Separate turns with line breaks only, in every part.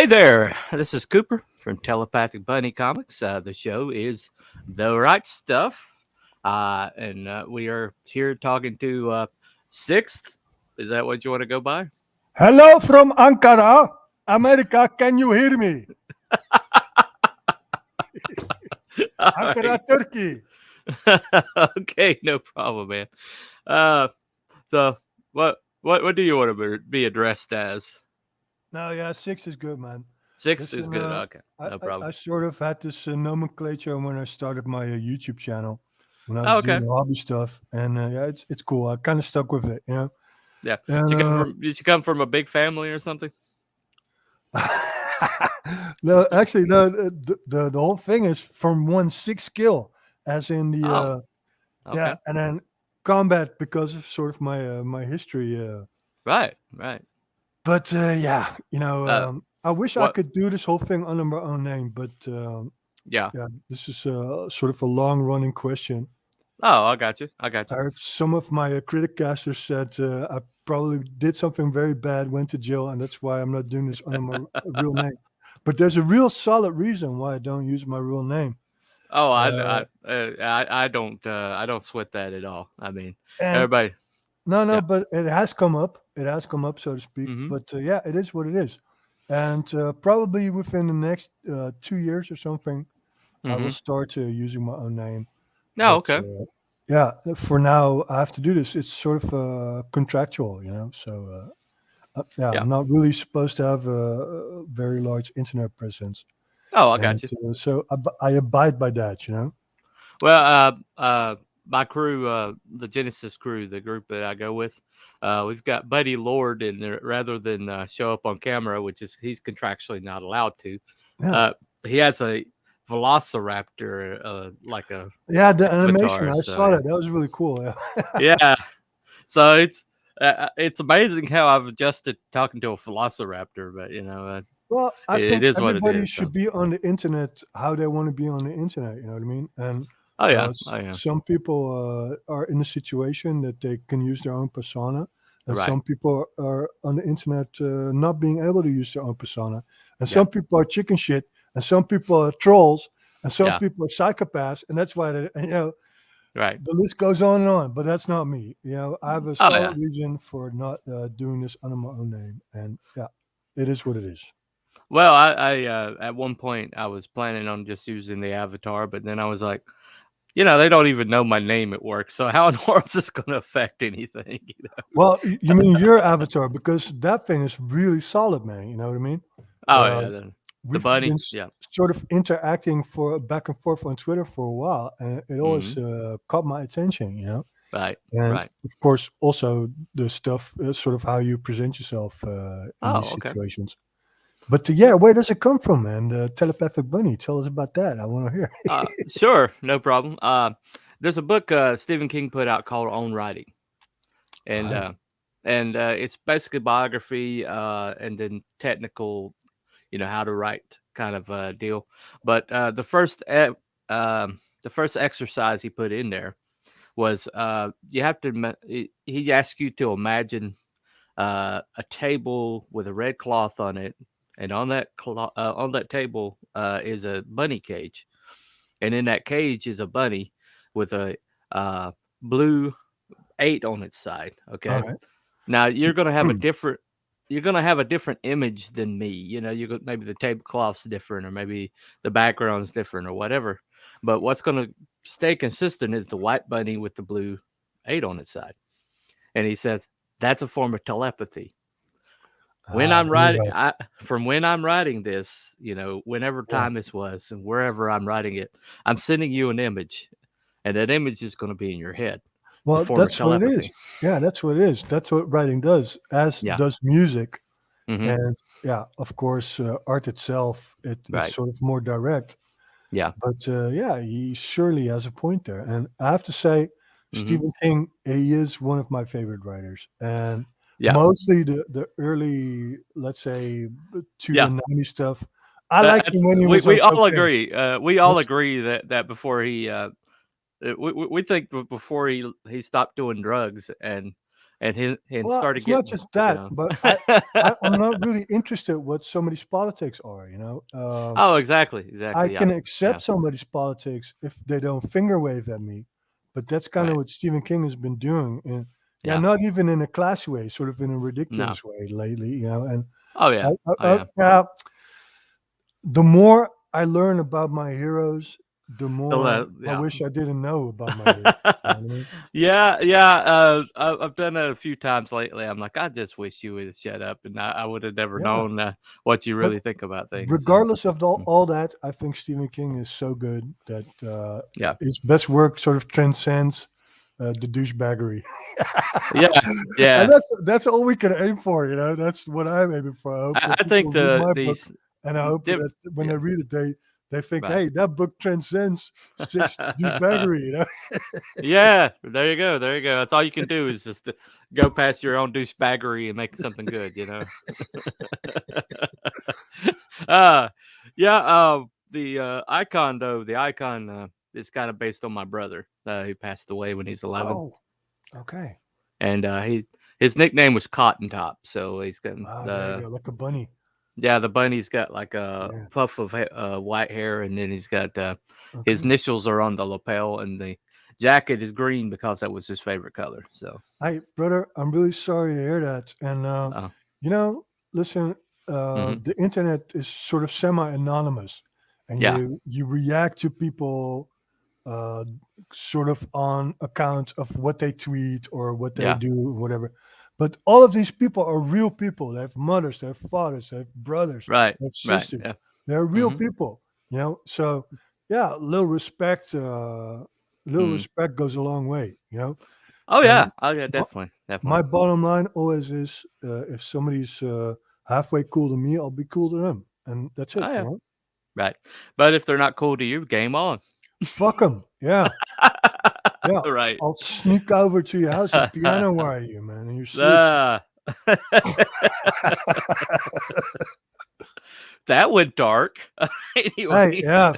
Hey there, this is Cooper from Telepathic Bunny Comics. The show is The Right Stuff, and we are here talking to Sixth. Is that what you want to go by?
Hello from Ankara, America. Can you hear me?
All
Ankara,
right.
Turkey.
Okay, no problem, man. Uh, so what do you want to be addressed as?
No, yeah, six is good, man.
Sixth is
Listen,
good. Okay,
I,
no
I, I
problem.
sort of had this nomenclature when I started my YouTube channel, when I
Oh,
was
okay.
doing hobby stuff, and yeah, it's cool. I kind of stuck with it, you know.
Yeah. So
And
you come from did you come from a big family or something?
no, actually, no, the whole thing is from one six skill, as in the
Oh,
yeah,
okay.
and then combat because of sort of my history.
Right, right.
But yeah,
Uh,
I wish I
what?
could do this whole thing under my own name, but
Yeah.
yeah, this is sort of a long running question.
Oh, I got you. I got
I
you.
heard some of my critic casters said I probably did something very bad, went to jail, and that's why I'm not doing this under my real name. But there's a real solid reason why I don't use my real name.
Oh,
Uh,
I don't sweat that at all. I mean,
and
everybody.
no,
Yeah.
but it has come up. It has come up, so to speak.
Mm-hmm.
But yeah, it is what it is. And probably within the next 2 years or something, I will
Mm-hmm.
start using my own name.
No,
But
okay.
yeah, for now, I have to do this. It's sort of contractual, you know. So yeah,
Yeah.
I'm not really supposed to have a very large internet presence,
Oh, I got
and
you.
so I abide by that, you know.
Well, my crew, the Genesis crew, the group that I go with, we've got Buddy Lord in there rather than show up on camera, which is he's contractually not allowed to.
Yeah,
Uh, he has a Velociraptor, like a
yeah. The animation,
avatar.
I
So
saw
yeah,
that. That was really cool. Yeah.
yeah. So it's amazing how I've adjusted talking to a Velociraptor, but
Well, I
it
think
is what it
everybody
is.
should
So
be on the internet how they want to be on the internet. You know what I mean? And
oh yeah, oh yeah,
some people are in a situation that they can use their own persona, and
right,
some people are on the internet not being able to use their own persona, and
yeah,
some people are chicken shit, and some people are trolls, and some
yeah,
people are psychopaths, and that's why they,
right,
the list goes on and on. But that's not me. You know, I have a
oh yeah.
solid reason for not doing this under my own name, and yeah, it is what it is.
Well, I at one point I was planning on just using the avatar, but then I was like, they don't even know my name at work, so how in the world is this going to affect anything?
Well, you mean your avatar because that thing is really solid, man. You know what I mean?
Oh
Uh,
yeah, the
we've been
bunny, yeah,
sort of interacting for back and forth on Twitter for a while, and it always
hmm,
caught my attention. You know,
right,
and
right.
of course, also the stuff, sort of how you present yourself in these
Oh, okay.
situations. But yeah, where does it come from, man? The telepathic bunny. Tell us about that. I want to hear.
Sure, no problem. There's a book Stephen King put out called On Writing, and
Right.
uh, and it's basically biography and then technical, how to write kind of deal. But the first exercise he put in there was you have to he asked you to imagine a table with a red cloth on it, and on that table is a bunny cage, and in that cage is a bunny with a uh, blue 8 on its side.
All
Okay,
right.
now you're gonna have a different image than me. Maybe the tablecloth's different, or maybe the background's different, or whatever. But what's gonna stay consistent is the white bunny with the blue 8 on its side. And he says that's a form of telepathy. When I'm
There you
writing,
go.
when I'm writing this, whenever
Yeah.
time this was and wherever I'm writing it, I'm sending you an image, and that image is going to be in your head. It's a
Well,
form of
that's what it
telepathy.
is. Yeah, that's what it is. That's what writing does, as
Yeah.
does music.
Hmm.
And yeah, of course, art itself, it's
Right.
sort of more direct.
Yeah.
But yeah, he surely has a point there. And I have to say,
Hmm.
Stephen King, he is one of my favorite writers. And
Yeah.
mostly the early, let's say, to the
Yeah.
90s stuff. I liked him
That's
when he
we
was on
we all
cocaine.
agree. We all
What's
agree that before he we think before he stopped doing drugs and and
Well,
started
it's not
getting,
just that, but I'm not really interested what somebody's politics are.
Oh, exactly,
I
exactly. Yeah,
can
yeah,
accept somebody's politics if they don't finger wave at me, but that's kind of
right.
what Stephen King has been doing. And yeah,
Yeah,
not even in a classy way, sort of in a
no.
ridiculous way lately. And
Oh yeah, oh yeah.
yeah, the more I learn about my heroes, the
The
more
le-
I
yeah.
wish I didn't know about my heroes. You know what I mean?
Yeah, yeah. I've done it a few times lately. I'm like, I just wish you would shut up, and I would have never
Yeah,
known what you
but
really think about things. So,
regardless of
mm,
all that, I think Stephen King is so good that
yeah,
his best work sort of transcends the douchebaggery.
yeah,
And
yeah.
that's all we can aim for, That's what I'm aiming for. I hope
I,
when
I think
people read my book,
these,
and I hope
diff-
that when
yeah,
they read it, they think,
right.
hey, that book transcends douchebaggery.
Yeah, there you go, there you go. That's all you can do is just to go past your own douchebaggery and make something good, you know. uh, yeah. The icon though, the icon is kind of based on my brother who passed away when he's 11,
Oh, okay.
and his nickname was Cotton Top. So he's got
Ah, there you
the
go, like a bunny.
yeah, the bunny's got like a
Yeah.
puff of white hair, and then he's got his
Okay.
initials are on the lapel, and the jacket is green because that was his favorite color. So,
Hey, brother, I'm really sorry to hear that. And
uh,
you know, listen,
hmm,
the internet is sort of semi-anonymous, and
yeah,
you react to people uh, sort of on account of what they tweet or what they
yeah,
do, whatever. But all of these people are real people. They have mothers, they have fathers, they have brothers,
right,
they have
right,
sisters.
yeah,
They're real
hmm,
people, So yeah, little
mm.
respect goes a long way,
Oh
And
yeah, oh yeah,
my,
definitely,
my
definitely.
bottom line always is, if somebody's halfway cool to me, I'll be cool to them, and that's it.
Oh yeah, right. But if they're not cool to you, game on.
Fuck them. Yeah. Yeah,
Right.
I'll sneak over to your house and piano wire you, man, in your sleep.
Ah. That went dark.
Hey,
Anyway.
yeah,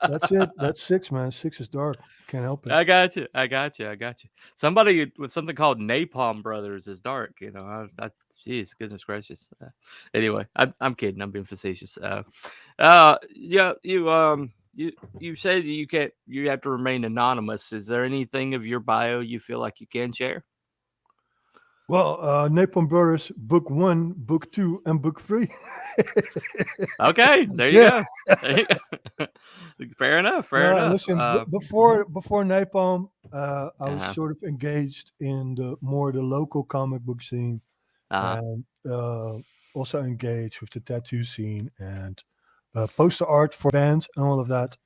that's it. That's 6, man. 6 is dark. Can't help it.
I got you. I got you. I got you. Somebody with something called Napalm Brothers is dark. Jeez, goodness gracious. Anyway, I'm kidding. I'm being facetious. Yeah, you say that you can't. You have to remain anonymous. Is there anything of your bio you feel like you can share?
Well, Napalm Brothers, book 1, book 2, and book 3.
Okay, there you
Yeah.
go. There you go. Fair enough. Fair enough.
Listen,
Mhm.
before Napalm, I was
Uh-huh.
sort of engaged in the local comic book scene,
Uh-huh.
and also engaged with the tattoo scene and poster art for bands and all of that.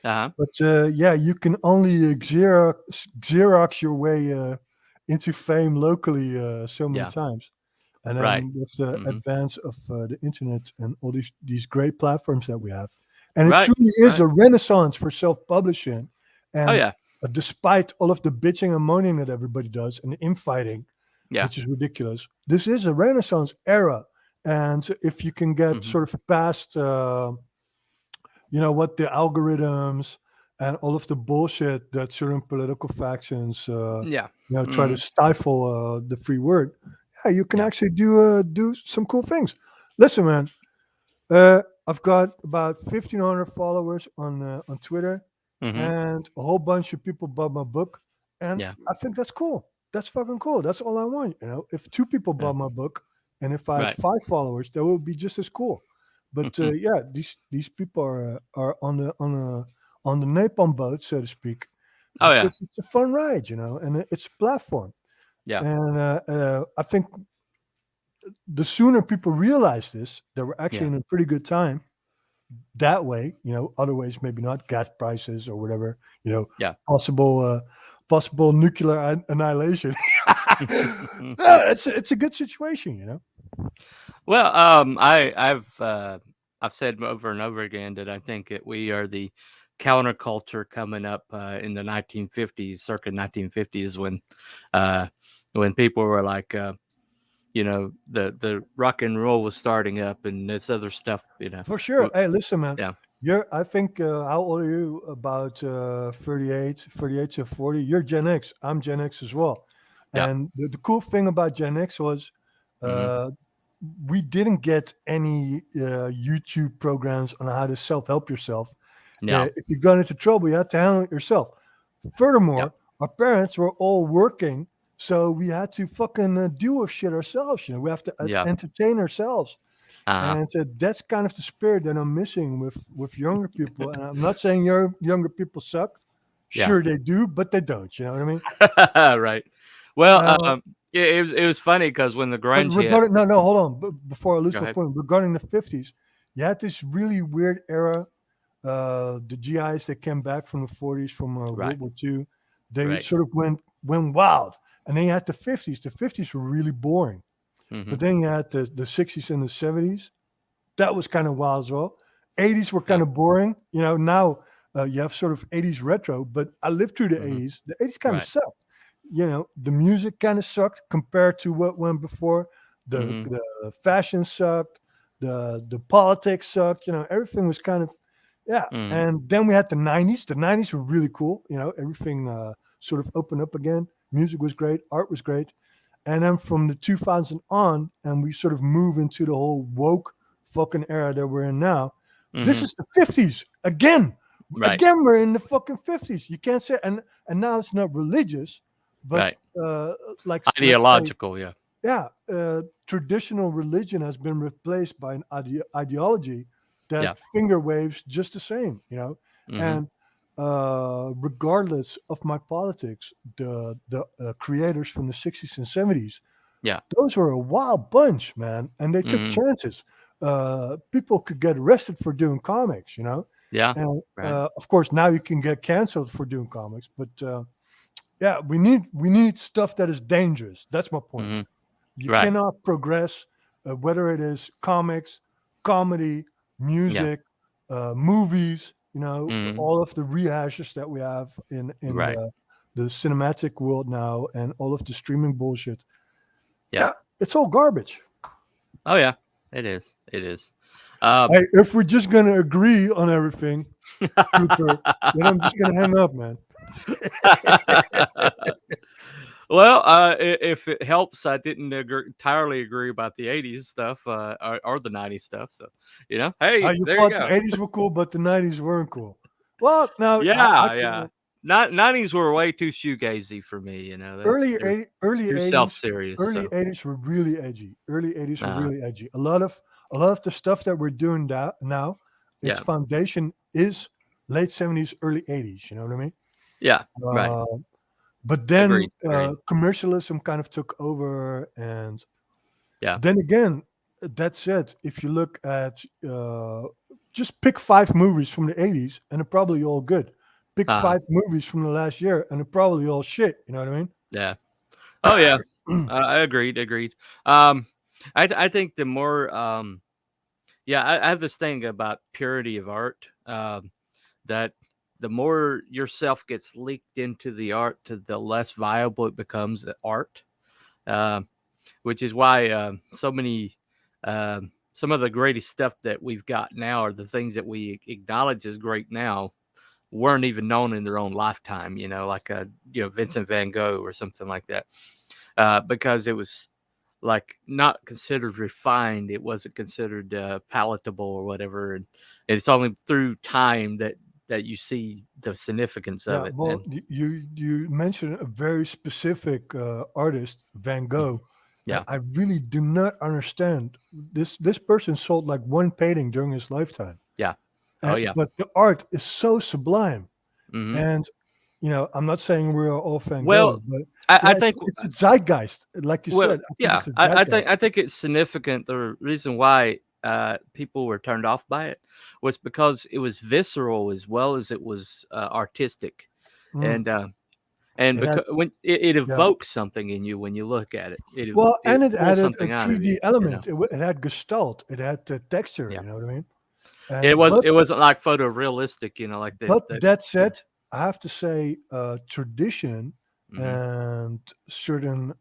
Uh-huh.
But yeah, you can only Xerox your way into fame locally so many
Yeah.
times. And
Right.
then with the
Hmm.
advance of the internet and all these great platforms that we have, and it
Right.
truly is
Right.
a renaissance for self-publishing.
Oh
And
yeah.
despite all of the bitching and moaning that everybody does and the infighting,
Yeah.
which is ridiculous, this is a renaissance era. And if you can get
Hmm.
sort of past what the algorithms and all of the bullshit that certain political factions
Yeah.
try to
Hmm.
stifle the free word. Yeah, you can
Yeah.
actually do some cool things. Listen, man, I've got about 1,500 followers on Twitter,
Hmm.
and a whole bunch of people bought my book, and
Yeah.
I think that's cool. That's fucking cool. That's all I want. If 2 people
Yeah.
bought my book, and if I have
Right.
5 followers, that would be just as cool. But yeah, these people are on the napalm boat, so to speak,
Oh yeah.
because it's a fun ride, and it's a platform.
Yeah.
And I think the sooner people realize this, that we're actually
Yeah.
in a pretty good time that way, other ways maybe not, gas prices or whatever,
Yeah.
possible possible nuclear annihilation. Yeah, it's a good situation,
Well, I've said over and over again that I think that we are the counterculture coming up in the 1950s, circa 1950s, uh, when people were like, the rock and roll was starting up, and this other stuff,
For sure. Hey, listen, man.
yeah,
I think, how old are you? About 38 to 40. You're Gen X. I'm Gen X as well.
Yeah.
And the cool thing about Gen X was
Mhm.
uh, we didn't get any YouTube programs on how to self help yourself.
Yeah.
If you got into trouble, you had to handle it yourself.
Yeah.
Furthermore, our parents were all working, so we had to fucking deal with shit ourselves. We have to
Yeah.
entertain ourselves.
Uh-huh.
And so that's kind of the spirit that I'm missing with younger people. And I'm not saying younger people suck.
Yeah.
Sure, they do, but they don't. You know what I mean?
Right. Well,
Uh,
yeah, it was funny because when the
but
grunge hit.
regarding no, hold on. Before I
Go
lose my
ahead.
point, regarding the 50s, you had this really weird era. The GIs that came back from the 40s from
Right.
World War II, they
Right.
sort of went wild. And then you had the 50s. The 50s were really boring. But
Mhm.
then you had the 60s and the 70s. That was kind of wild as well. 80s were kind
Yeah.
of boring. Now you have sort of 80s retro, but I lived through the
Mhm.
80s. The 80s kind of
Right.
sucked. The music kind of sucked compared to what went before. The
Mhm.
the fashion sucked. The politics sucked. Everything was kind of yeah.
Mhm.
And then we had the 90s. The 90s were really cool. Everything sort of opened up again. Music was great. Art was great. And then from the 2000 on, and we sort of move into the whole woke fucking era that we're in now. This
Mhm.
is the 50s again.
Right.
Again, we're in the fucking 50s. You can't say and now it's not religious, but
Right.
like let's say,
Ideological, yeah.
yeah, traditional religion has been replaced by an ideology
Yeah.
that finger waves just the same,
Mhm.
and regardless of my politics, the creators from the 60s and 70s,
Yeah.
those were a wild bunch, man, and they took
Mhm.
chances. People could get arrested for doing comics,
Yeah.
and
Right.
of course now you can get canceled for doing comics. But yeah, we need stuff that is dangerous. That's my point.
Mhm.
You
Right.
cannot progress, whether it is comics, comedy,
Yeah.
music, movies.
Mhm.
All of the rehashes that we have in
Right.
the cinematic world now, and all of the streaming bullshit.
Yeah.
Yeah, it's all garbage.
Oh, yeah. It is. It is. Um
Hey, if we're just gonna agree on everything, Cooper, then I'm just gonna hang up, man.
Well, if it helps, I didn't entirely agree about the '80s stuff, or the '90s stuff. So, hey,
You
there you
thought the
go.
'80s were cool, but the '90s weren't cool. Well, now I
Yeah,
can
yeah. Not '90s were way too shoegazy for me.
early
They're
early
too
'80s
self-serious.
early
So,
'80s were really edgy. Early '80s were
uh,
really edgy. A lot of the stuff that we're doing now, its
yeah,
foundation is late '70s, early '80s. You know what I mean?
yeah, right.
Uh, but then
Agreed, agreed.
commercialism kind of took over, and
Yeah.
then again, that said, if you look at just pick 5 movies from the '80s, and they're probably all good. Pick
Uh-huh.
5 movies from the last year, and they're probably all shit. You know what I
Yeah. Oh, yeah.
mean?
I agreed, agreed. Um, I think the more, yeah, I have this thing about purity of art, that the more yourself gets leaked into the art, to the less viable it becomes art. Um, which is why some of the greatest stuff that we've got now are the things that we acknowledge as great now weren't even known in their own lifetime. Like Vincent Van Gogh or something like that, because it was like not considered refined. It wasn't considered palatable or whatever, and it's only through time that you see the significance of
Yeah,
it.
well,
And
you mentioned a very specific artist, Van
mm,
Gogh, and
yeah,
I really do not understand. This person sold like one painting during his lifetime,
yeah, oh
and
yeah,
but the art is so sublime.
hmm
And I'm not saying we're all Van
well,
Gogh, but
I
yeah,
think.
it's a zeitgeist, like you
Well,
said. I think
yeah,
it's a
I
zeitgeist.
think it's significant. The reason why people were turned off by it was because it was visceral as well as it was artistic,
Mm.
and
It had
because when it
yeah.
evokes something in you when you look at it,
Well,
it
and it
pulls
added a
something out of you.
3D element. It had gestalt. It had texture.
Yeah,
You know what I mean?
it
And
was
but
it wasn't like photorealistic, like the
But
the.
that
Yeah.
said, I have to say, tradition
Hmm.
and certain,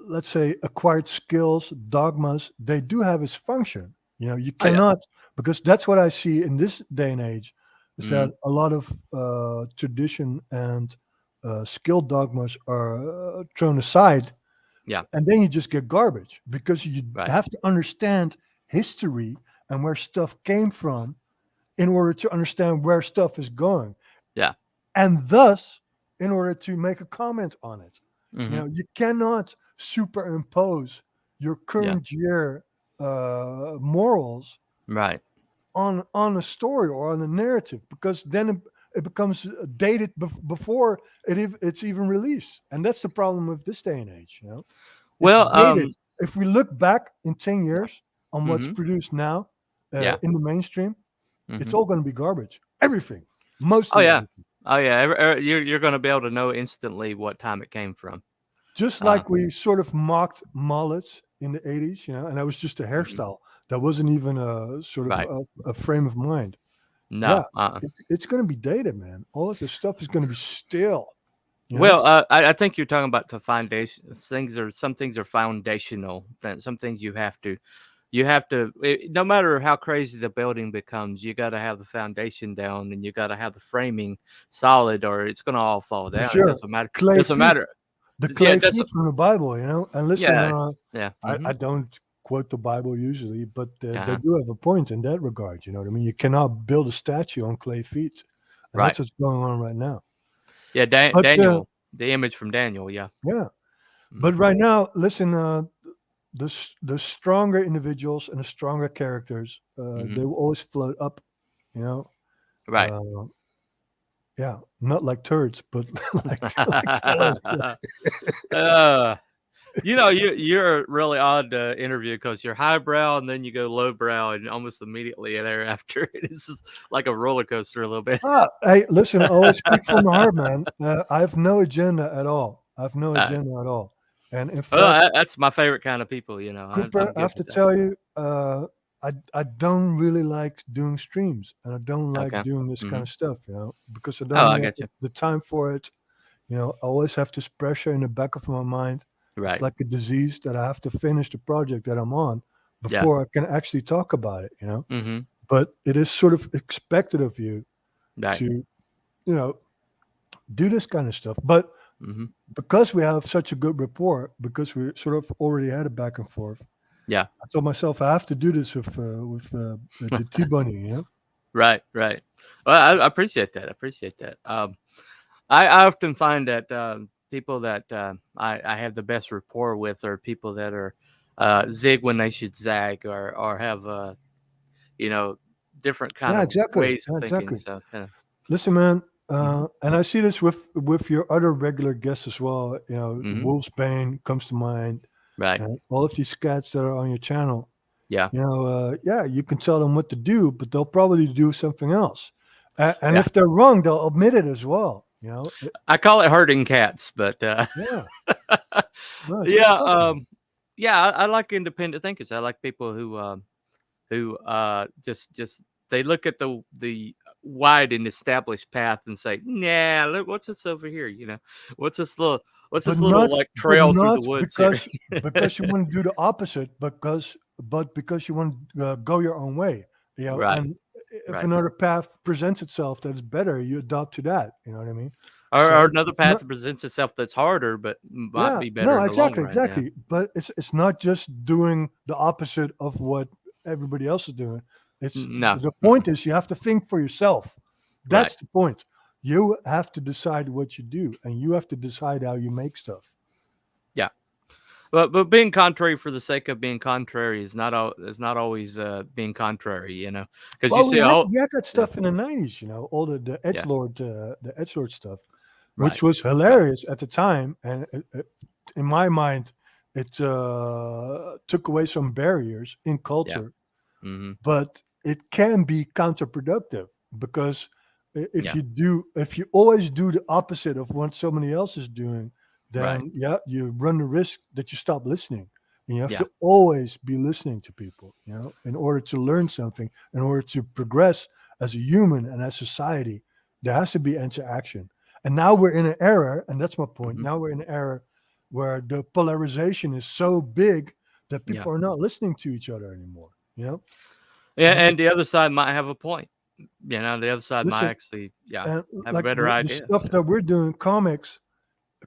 let's say, acquired skills, dogmas, they do have its function. You
Oh yeah.
cannot, because that's what I see in this day and age, is
Hmm.
that a lot of tradition and skill dogmas are thrown aside,
Yeah.
and then you just get garbage because you
Right.
have to understand history and where stuff came from in order to understand where stuff is going,
Yeah.
and thus in order to make a comment on it. You
Hmm.
know, you cannot superimpose your
Yeah.
current year morals
Right.
on a story or on a narrative, because then it becomes dated before it's even released, and that's the problem with this day and age. You know, it's
Well,
dated. If we look back in 10
yeah.
years on what's
Hmm.
produced now
Yeah.
in the mainstream, it's
Hmm.
all going to be garbage. Everything,
Oh
mostly
yeah.
everything.
Oh yeah. You're going to be able to know instantly what time it came from.
Just
Uh,
like we sort of mocked mullets in the 80s, you know, and that was just a
mhm.
hairstyle. That wasn't even a sort of
Right.
a frame of mind. Yeah,
No.
it's going to be dated, man. All of this stuff is going to be stale, you know?
Well, I think you're talking about the foundation things. Are some things are foundational. That some things no matter how crazy the building becomes, you got to have the foundation down, and you got to have the framing solid, or it's going to all fall
For
down. It
sure.
doesn't matter.
Clay
Doesn't
feet,
matter.
the
Yeah,
clay
it doesn't.
feet from the Bible, you know? And listen,
Yeah, yeah.
I
Hmm.
don't quote the Bible usually, but they
Uh-huh.
do have a point in that regard. You know what I mean? You cannot build a statue on clay feet. And
Right.
that's what's going on right now.
Yeah.
But
Daniel, the image from Daniel. Yeah.
yeah,
Hmm.
but right now, listen, the stronger individuals and the stronger characters,
Hmm.
they will always float up, you know?
Right.
Uh, yeah, not like turds, but like talented.
uh, you're really odd to interview because you're highbrow and then you go lowbrow and almost immediately thereafter. It is just like a roller coaster a little bit.
Hey, listen, I always speak from the heart, man. I have no agenda at all. I have no
Uh,
agenda at all. And in
well,
fact,
that's my favorite kind of people.
Cooper,
I'm
I
good
have to
with that.
tell you, I don't really like doing streams, and I don't like
Okay.
doing this kind
Hmm.
of stuff, you know, because I
Oh,
don't
I
have
got you.
the time for it. You know, I always have this pressure in the back of my mind. It's
Right.
like a disease that I have to finish the project that I'm on
Yeah.
before I can actually talk about it, you know.
Hmm.
But it is sort of expected of you
Right.
to, you know, do this kind of stuff. But
Hmm.
because we have such a good rapport, because we sort of already had a back and forth,
Yeah.
I told myself I have to do this with the T Bunny, you know.
Right. Right. Well, I appreciate that. I appreciate that. I often find that people that I have the best rapport with are people that are zig when they should zag, or have you know different kind
Yeah,
of
exactly.
ways of
Yeah,
thinking.
exactly.
So yeah.
Listen, man,
Hmm.
and I see this with your other regular guests as well. You know,
Hmm.
Wolfsbane comes to mind,
Right.
and all of these cats that are on your channel.
Yeah.
You know, yeah, you can tell them what to do, but they'll probably do something else. And
Yeah.
if they're wrong, they'll admit it as well. You know,
I call it herding cats, but
yeah, no, it's good
yeah.
stuff, man.
Yeah. I like independent thinkers. I like people who just they look at the wide and established path and say, "Nah, look, what's this over here? What's this little like
But
trail through the
not
woods here?"
because you want to do the opposite, because you want to go your own way. You know,
Right,
and if
right.
another path presents itself that's better, you adopt to that. You know what I mean?
Or
So
another
it's
path
not.
that presents itself that's harder, but might
Yeah,
be better
no,
in the long
exactly,
run. Yeah.
exactly. But it's not just doing the opposite of what everybody else is doing. It's
No.
the
Mm-mm.
point is you have to think for yourself.
Right.
That's the point. You have to decide what you do, and you have to decide how you make stuff.
Yeah. But being contrary for the sake of being contrary is not always being contrary. Because you
Well,
see a whole.
we had that
Yeah.
stuff in the '90s, you know, all the
Yeah.
edgelord stuff,
Right.
which was
Right.
hilarious at the time, and in my mind, it took away some barriers in
Yeah.
culture,
Hmm.
but it can be counterproductive because
Yeah.
if you always do the opposite of what somebody else is doing,
Right.
then yeah, you run the risk that you stop listening. And you have
Yeah.
to always be listening to people, you know, in order to learn something, in order to progress as a human and as society. There has to be interaction. And now we're in an era, and that's my point.
Hmm.
Now we're in an era where the polarization is so big that
Yeah.
people are not listening to each other anymore. You know,
Yeah.
and
And the other side might have a point. the other side might
Listen,
actually, yeah,
and
have a
like
better
the
idea.
stuff that we're doing, comics,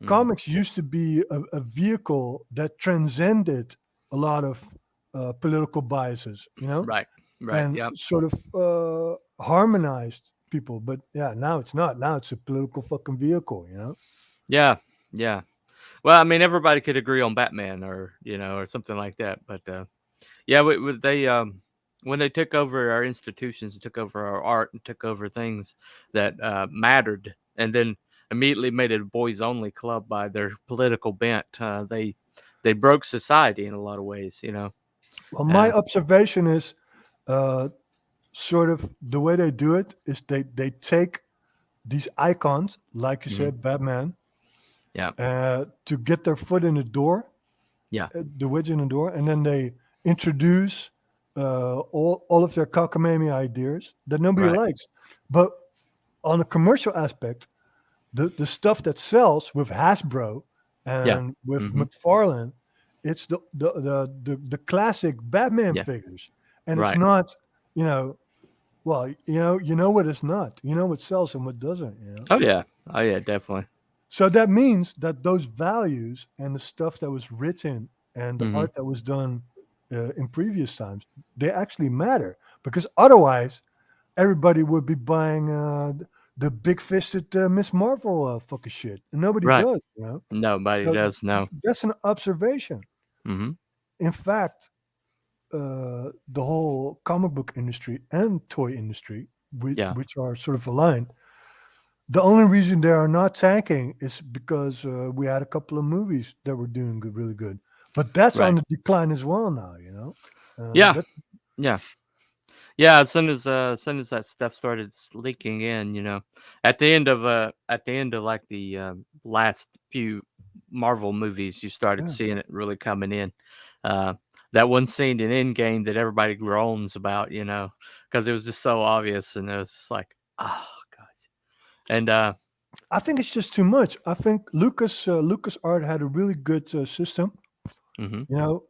Mhm.
comics used to be a vehicle that transcended a lot of political biases,
Right. Right.
and
Yep.
sort of harmonized people. But yeah, now it's not. Now it's a political fucking vehicle.
Yeah. Yeah. Well, I mean, everybody could agree on Batman, or or something like that. But yeah, they when they took over our institutions, took over our art, and took over things that mattered, and then immediately made it a boys only club by their political bent. They broke society in a lot of ways.
Well, my
Uh,
observation is uh, sort of the way they do it is they take these icons, like you
mhm.
said, Batman,
Yeah.
to get their foot in the door,
Yeah.
the wedge in the door, and then they introduce all of their cockamamie ideas that nobody
Right.
likes. But on a commercial aspect, the stuff that sells with Hasbro
Yeah.
and with
Hmm.
McFarlane, it's the classic Batman
Yeah.
figures, and it's
Right.
not, you know, well, you know what it's not, what sells and what doesn't.
Oh yeah. Oh yeah. Definitely.
So that means that those values and the stuff that was written and the
Hmm.
art that was done in previous times, they actually matter, because otherwise everybody would be buying the big-fisted Miss Marvel fucking shit, and nobody
Right.
does.
Nobody
So
does know.
that's an observation.
Hmm.
In fact, the whole comic book industry and toy industry, which,
Yeah.
which are sort of aligned, the only reason they are not tanking is because we had a couple of movies that were doing good, really good. But that's on
Right.
the decline as well now.
Yeah.
That
Yeah. Yeah, as soon as that stuff started leaking in, at the end of like the last few Marvel movies, you started
yeah.
seeing it really coming in. Uh, that one scene in Endgame that everybody groans about, because it was just so obvious, and it was just like, oh gosh. And
I think it's just too much. I think Lucas Art had a really good system.
hmm.
You know,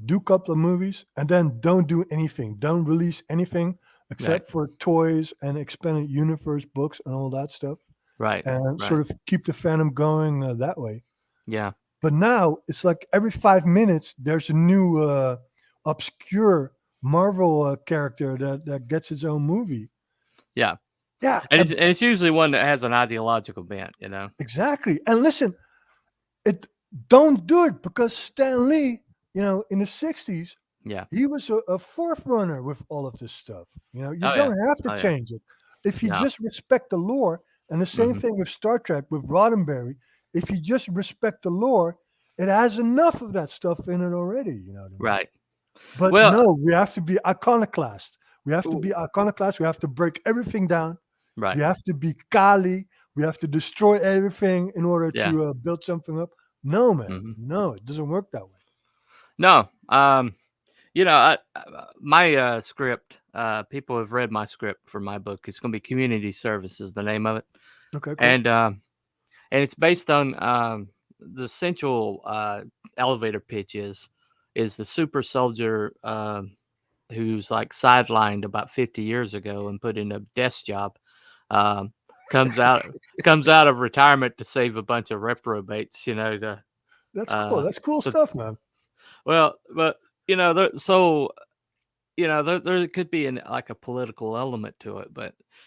do a couple of movies and then don't do anything. Don't release anything
Right,
except for toys and expanded universe books and all that stuff,
right,
and
right.
sort of keep the fandom going that way.
Yeah,
But now it's like every 5 minutes there's a new obscure Marvel character that gets its own movie.
yeah.
Yeah,
And it's usually one that has an ideological bent.
exactly. And listen, it don't do it, because Stan Lee, in the 60s,
Yeah.
he was a forerunner with all of this stuff. You
Oh yeah.
don't have to
Oh yeah.
change it. If you
No.
just respect the lore, and the same
Hmm.
thing with Star Trek with Roddenberry, if you just respect the lore, it has enough of that stuff in it already. You know what I mean?
Right.
But
Well,
no, we have to be iconoclast. We have to
w-
be iconoclast. We have to break everything down.
right.
We have to be Kali. We have to destroy everything in order
Yeah.
to build something up. No, man.
Hmm.
No, it doesn't work that way.
No. My script. People have read my script for my book. It's going to be community service is the name of it,
Okay, cool.
and it's based on the essential elevator pitch is the super soldier who's like sidelined about 50 years ago and put in a desk job. Um, comes out comes out of retirement to save a bunch of reprobates.
That's cool.
Uh,
That's cool
so
stuff, man.
but so there could be like a political element to it,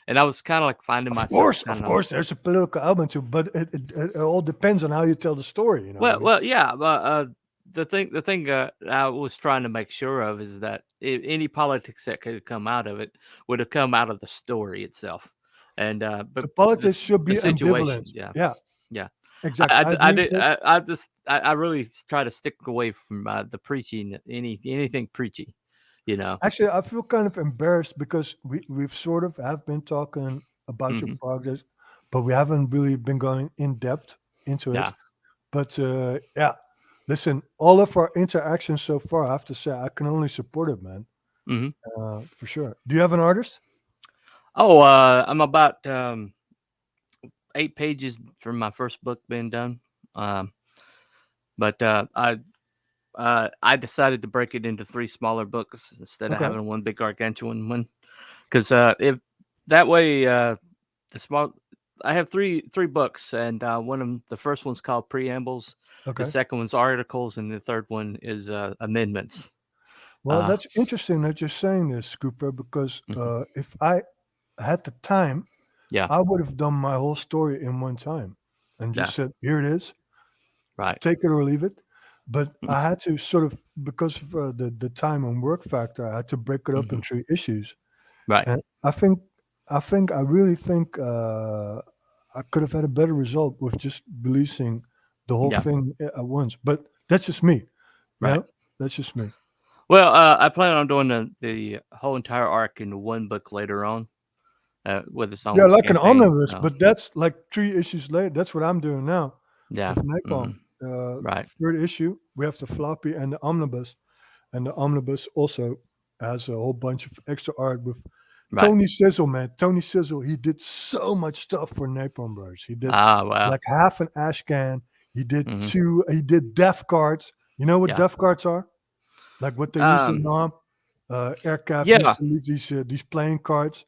and I was kind of like finding myself
Of
kind of
course, there's a political element to it, but it all depends on how you tell the story. You know what I mean?
well, yeah, but the thing I was trying to make sure of is that any politics that could come out of it would have come out of the story itself, and but
The politics
this
should
the
be
situation,
ambivalence.
yeah,
Yeah,
yeah.
exactly. I
I
agree with
did
this.
I just I really try to stick away from the preaching, anything preachy, you know.
Actually, I feel kind of embarrassed because we've sort of have been talking about your
Hmm.
progress, but we haven't really been going in depth into it.
Yeah.
But yeah, listen, all of our interactions so far, I have to say, I can only support it, man,
Hmm.
for sure. Do you have an artist?
Oh, I'm about 8 pages from my first book being done. Um, but I decided to break it into three smaller books instead of
Okay.
having one big gargantuan one. because if that way, the small. I have three books, and one of them, the first one's called preambles, the
Okay.
second one's articles, and the third one is amendments.
Well,
Uh,
that's interesting that you're saying this, Cooper, because
mhm.
if I had the time,
Yeah,
I would have done my whole story in one time and
yeah,
just said, "Here it is,
right,
take it or leave it." But
mm,
I had to sort of, because of the time and work factor, I had to break it up
hmm,
into issues.
right,
And I really think I could have had a better result with just releasing the whole
yeah,
thing at once. But that's just me, you
right.
know. That's just me.
Well, I plan on doing the whole entire arc into one book later on, with its
Yeah,
own
like an
campaign.
omnibus,
So
but that's like 3 issues later. That's what I'm doing now
yeah,
with Napalm.
hmm, right,
3rd issue, we have the floppy and the omnibus also has a whole bunch of extra art with
right.
Tony Sizzle, man. Tony Sizzle, he did so much stuff for Napalm Brothers. He did
Ah, wow.
like half an ashcan.
Hmm.
He did death cards. You know what
Yeah.
death cards are? Like what they used in
Um.
Nam. Aircraft
Yeah.
used to leave these playing cards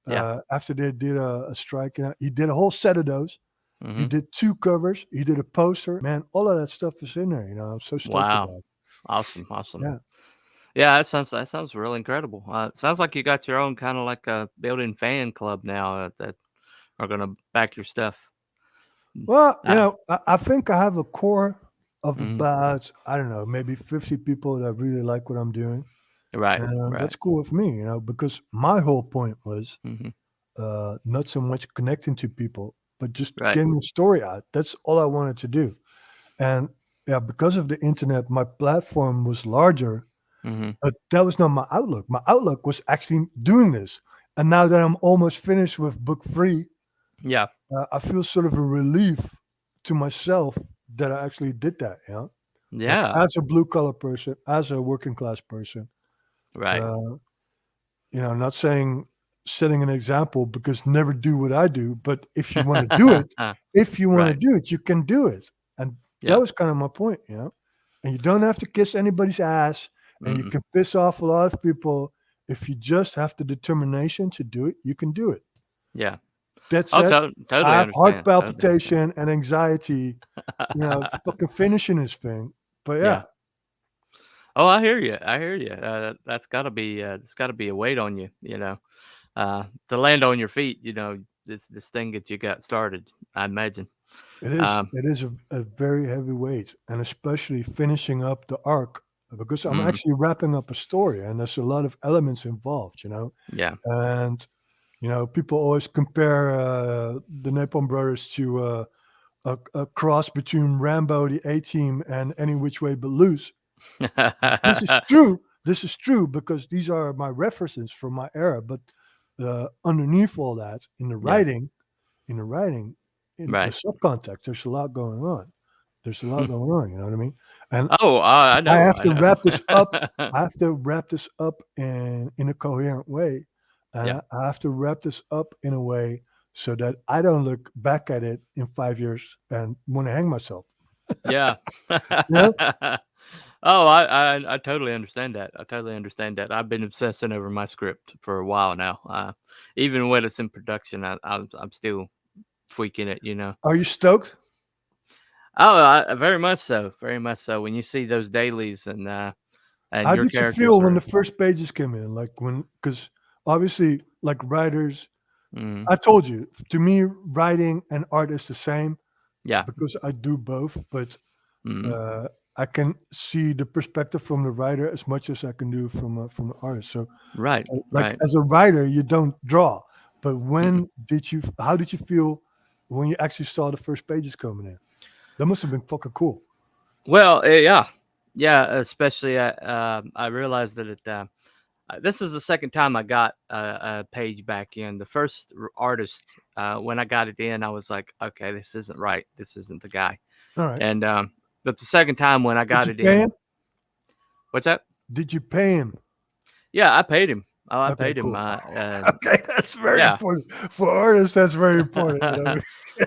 Yeah.
after they did a strike. He did a whole set of those. He
Hmm.
did 2 covers. He did a poster. Man, all of that stuff is in there. I'm so stoked
Wow.
about it.
Awesome. Awesome.
Yeah,
Yeah, that sounds really incredible. Sounds like you got your own kind of like a built-in fan club now that are gonna back your stuff. Mm.
well,
Ah.
I think I have a core of
Hmm.
about, I don't know, maybe 50 people that really like what I'm doing,
Right.
and
Right.
that's cool with me, because my whole point was,
Hmm.
not so much connecting to people, but just
Right.
getting the story out. That's all I wanted to do, and, yeah, because of the internet, my platform was larger,
Hmm.
but that was not my outlook. My outlook was actually doing this, and now that I'm almost finished with book 3,
Yeah.
I feel sort of a relief to myself that I actually did that, Like,
Yeah.
as a blue collar person, as a working class person,
Right.
uh, not saying setting an example because never do what I do, but if you wanna
Right.
do it, you can do it, and that
Yeah.
was kinda my point. And you don't have to kiss anybody's ass, and you
Mm-mm.
can piss off a lot of people. If you just have the determination to do it, you can do it.
Yeah.
That
Oh,
said, I
totally
have heart
understand. Totally understand.
palpitation and anxiety, fucking finishing this thing. But
Yeah.
yeah,
Oh, I hear you. I hear you. It's gotta be a weight on you. To land on your feet. This thing that you got started. I imagine.
it is.
Um.
It is a very heavy weight, and especially finishing up the arc because I'm
Mhm.
actually wrapping up a story, and there's a lot of elements involved.
Yeah.
And people always compare the Napalm Brothers to a cross between Rambo, the A Team, and Any Which Way But Loose. This is true. This is true because these are my references from my era. But underneath all that,
Yeah.
in the writing, in the
Right.
subcontext, there's a lot going on. There's a lot going on. You know what I mean? And
Oh, I
I
know.
have
I
to wrap this up.
know.
I have to wrap this up in a coherent way, and
Yeah.
I have to wrap this up in a way so that I don't look back at it in 5 years and want to hang myself.
Yeah.
You know?
Oh, I totally understand that. I totally understand that. I've been obsessing over my script for a while now. Even when it's in production, I'm still tweaking it.
Are you stoked?
Oh, very much so, very much so. When you see those dailies and
How
your
did you
characters
feel when
are,
the first pages came in? Like because obviously, like writers,
mm,
I told you, to me, writing and art is the same
yeah,
because I do both, but
mm,
uh, I can see the perspective from the writer as much as I can do from the artist. So,
right,
like
right.
as a writer, you don't draw, but
Mm-mm.
how did you feel when you actually saw the first pages coming in? That must have been fucking cool.
Well, yeah, yeah. Especially, I realized that this is the second time I got a page back in. The first artist, when I got it in, I was like, okay, this isn't right. This isn't the guy.
All right.
And but the second time when I
Did
got
you
it
pay
in,
him?
what's that?
Did you pay him?
Yeah, I paid him. Oh, I
Okay,
paid him.
cool. Okay, that's very
Yeah.
important for artists. That's very important.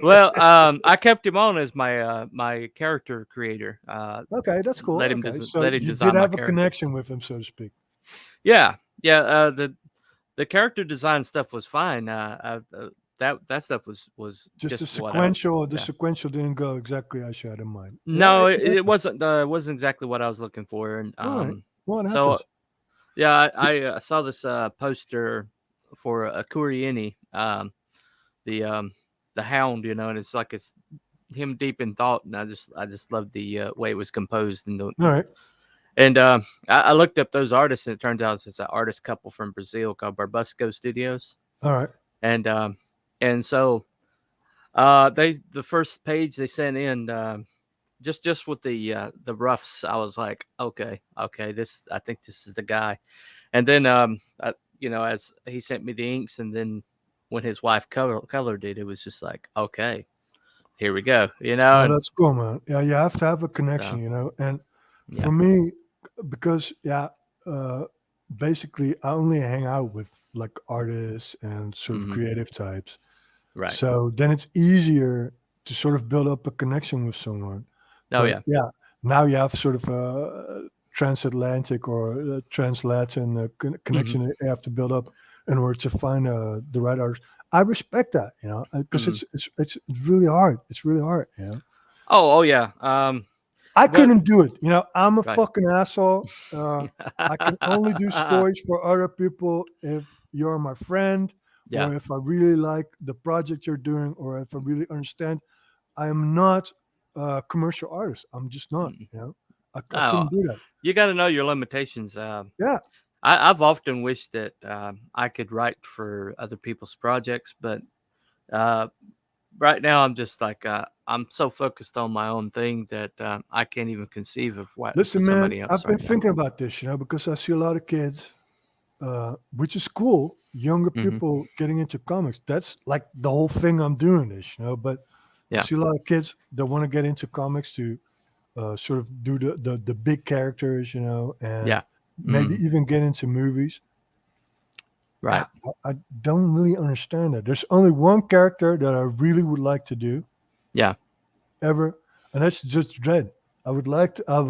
Well, I kept him on as my character creator.
Okay, that's cool. Okay, so
let him
you did
design my
have a
characters.
connection with him, so to speak.
Yeah, yeah. the character design stuff was fine. That stuff was
Just
just what I
the
yeah.
sequential didn't go exactly as you had in mind. Yeah,
No,
it happens.
it wasn't exactly what I was looking for, and
All right. Well, it
so
happens.
yeah, I saw this poster for a Kurieni, the Hound, and it's like it's him deep in thought, and I just love the way it was composed
All right.
and I looked up those artists, and it turns out it's an artist couple from Brazil called Barbusco Studios,
All right.
and so they the first page they sent in. Just with the roughs, I was like, okay, this I think this is the guy. And then as he sent me the inks, and then when his wife colored it, it was just like, okay, here we go,
Well,
and
that's cool, man. Yeah, you have to have a connection,
so
And for
yeah,
me, because uh, basically I only hang out with like artists and sort of
hmm
creative types.
right,
So then it's easier to sort of build up a connection with someone.
oh
But
yeah,
yeah, now you have sort of a transatlantic or a trans-Latin
hmm
connection that you have to build up in order to find the right artist. I respect that, because
hmm
it's really hard. It's really hard.
oh yeah,
I
but
couldn't do it. I'm a
right,
fucking asshole. I can only do stories for other people if you're my friend,
yeah,
or if I really like the project you're doing, or if I really understand. I am not a commercial artist. I'm just not.
mm.
I
Oh,
couldn't do that.
you got to know your limitations.
Yeah.
I've often wished that I could write for other people's projects, but uh, right now I'm just like I'm so focused on my own thing that I can't even conceive of what for
Listen, man,
somebody else
I've been
right now.
thinking about this, because I see a lot of kids, which is cool, younger
Hmm.
people getting into comics. That's like the whole thing I'm doing this. But I
Yeah,
see a lot of kids that want to get into comics to sort of do the big characters, and
yeah,
maybe
mm,
even get into movies. Yeah,
right,
I don't really understand that. There's only one character that I really would like to do
yeah,
ever, and that's Judge Dredd. I would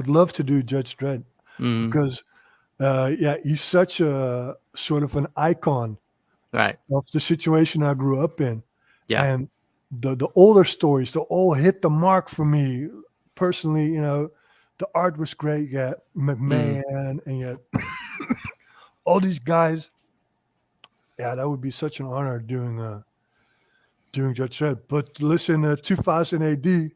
love to do Judge Dredd
mm,
because, yeah, he's such a sort of an icon
right,
of the situation I grew up in,
yeah,
and the older stories, they all hit the mark for me personally. The art was great. Yeah,
mm,
McMahon, and yet all these guys. Yeah, that would be such an honor doing Judge Dredd. But listen, 2000 AD,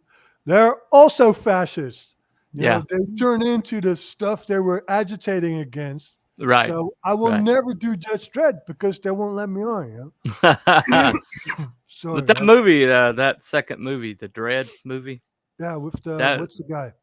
they're also fascists.
yeah,
They turn into the stuff they were agitating against.
right,
So I will
right.
never do Judge Dredd because they won't let me on.
But
Sorry,
that
man.
movie, that second movie, the Dread movie,
Yeah, with the
that
what's the guy?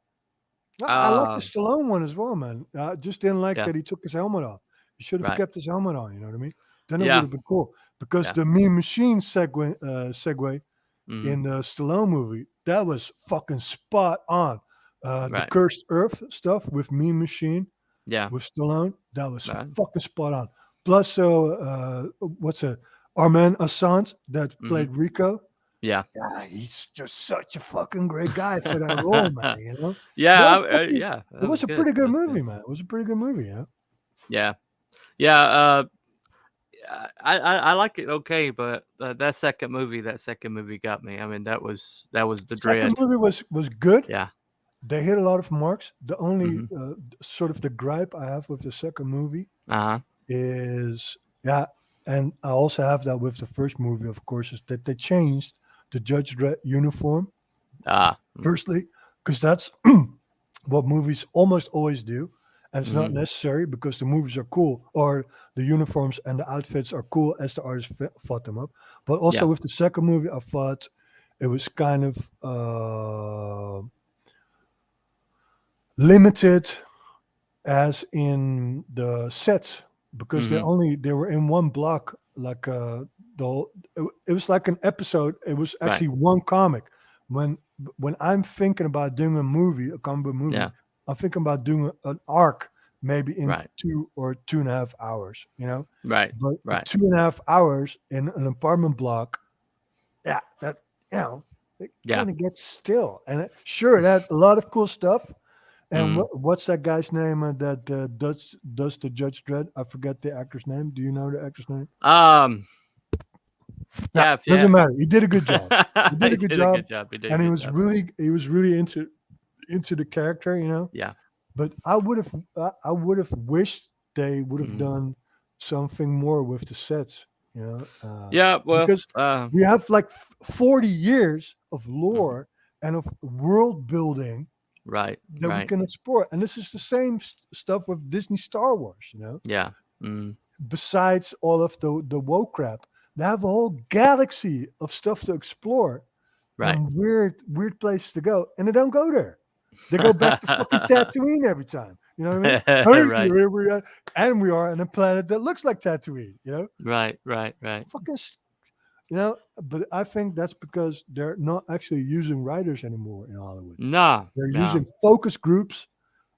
I like the
uh,
Stallone one as well, man. I just didn't like
yeah,
that he took his helmet off. He should have
right,
kept his helmet on. You know what I mean? Then it would
yeah,
have been cool because
yeah,
the Mean Machine segue
hmm,
in the Stallone movie. That was fucking spot on. The
right,
Cursed Earth stuff with Mean Machine
yeah,
with Stallone. That was
right,
fucking spot on. Plus, what's it? Armand Assant that
hmm,
played Rico.
yeah.
Yeah, he's just such a fucking great guy for that role, man. That
Yeah,
was actually
yeah,
it
that
was
was
a
good.
pretty
That
good
was
movie,
good.
man. It was a pretty good movie.
Yeah, yeah. I like it okay, but that second movie got me. I mean, that was the
Second
dread.
movie was good.
Yeah.
They hit a lot of marks. The only
Hmm.
sort of the gripe I have with the second movie
Uh huh.
is, yeah, and I also have that with the first movie, of course, is that they changed the Judge Dredd uniform.
Ah.
Firstly, because that's what movies almost always do, and it's not
Mm-hmm.
necessary because the movies are cool or the uniforms and the outfits are cool as the artists fought them up. But also
Yeah.
with the second movie, I thought it was kind of limited as in the sets because
Mm-hmm.
they were in one block like the whole, it was like an episode. It was
Right.
actually one comic. when when I'm thinking about doing a movie, a comic book movie,
Yeah.
I'm thinking about doing an arc maybe in
Right.
2 or 2.5 hours.
Right.
But
Right.
2.5 hours in an apartment block, yeah, that, it
Yeah.
kind of gets still. And sure, it had a lot of cool stuff, And what's that guy's name that does the Judge Dredd? I forget the actor's name. Do you know the actor's name?
Um,
No,
yeah, if
doesn't
yeah,
matter. He did a good job. He did a
he
good
did a
job,
good job. He did a
and
good job.
he was really into the character, you know.
Yeah.
But I would have wished they would have
Mhm.
done something more with the sets, you know,
Yeah. Well.
because we have like 40 years of
Mhm.
lore and of world building
Right.
that we
Right.
can explore. And this is the same stuff with Disney Star Wars, you know.
Yeah. Mm.
Besides all of the woke crap, they have a whole galaxy of stuff to explore
Right.
and weird places to go, and they don't go there. They go back to fucking Tatooine every time. You know what I mean? Hey,
Right.
here we are, and we are on a planet that looks like Tatooine. You know,
Right. Right. Right.
fucking, you know. But I think that's because they're not actually using writers anymore in Hollywood.
No.
They're
No.
using focus groups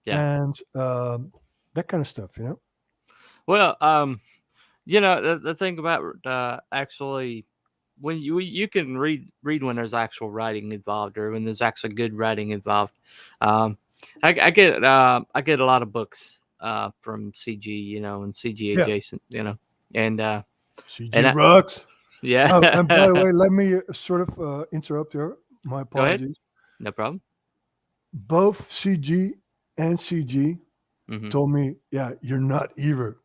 Yeah.
and that kind of stuff. You know?
Well. The thing about actually when you can read when there's actual writing involved or when there's actually good writing involved. Um, I get a lot of books from CG, and CG
Yeah.
adjacent, and
CG
and I,
rocks.
yeah.
Oh, and by the way, let me sort of interrupt here. My
Go ahead,
apologies.
no problem.
Both CG and CG
Hmm.
told me, yeah, you're not either.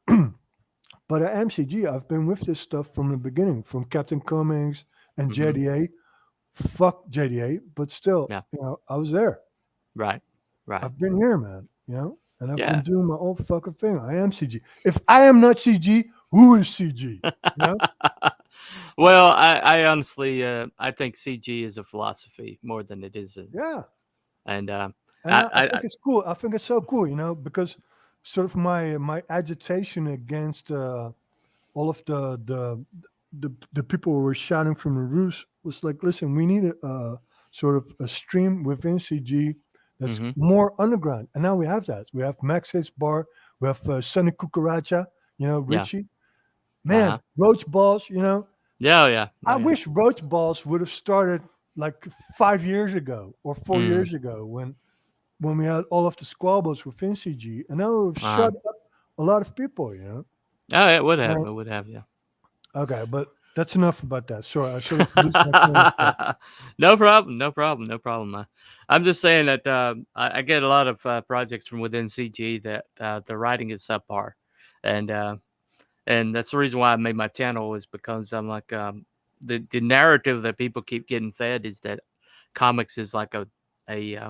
But at MCG, I've been with this stuff from the beginning, from Captain Cummings and
Hmm.
JDA. Fuck JDA, but still,
Yeah,
I was there.
right, right,
I've been here, man, and I've been
yeah.
doing my own fucking thing. I am CG. If I am not CG, who is CG? You know?
Well, I honestly, I think CG is a philosophy more than it is
Yeah.
and
And I
I
think it's cool. I think it's so cool, because sort of my agitation against all of the people who were shouting from the roofs was like, listen, we need a sort of a stream within CG that's
hmm
more underground, and now we have that. We have Max Hits Bar, we have Sonny Cucaracha,
yeah,
Richie,
uh-huh.
man, Roach Balls,
Yeah, oh yeah, oh
I
yeah.
wish Roach Balls would have started like 5 years ago or four
Mm,
years ago when we had all of the squabbles within CG, and now we've
uh-huh.
shut up a lot of people.
Oh, it would have,
Uh,
it would have, yeah.
okay, but that's enough about that. Sorry, I sort of lose my train of thought.
No problem, no problem, no problem. I'm just saying that I get a lot of projects from within CG that the writing is subpar, and uh, and that's the reason why I made my channel is because I'm like the narrative that people keep getting fed is that comics is like a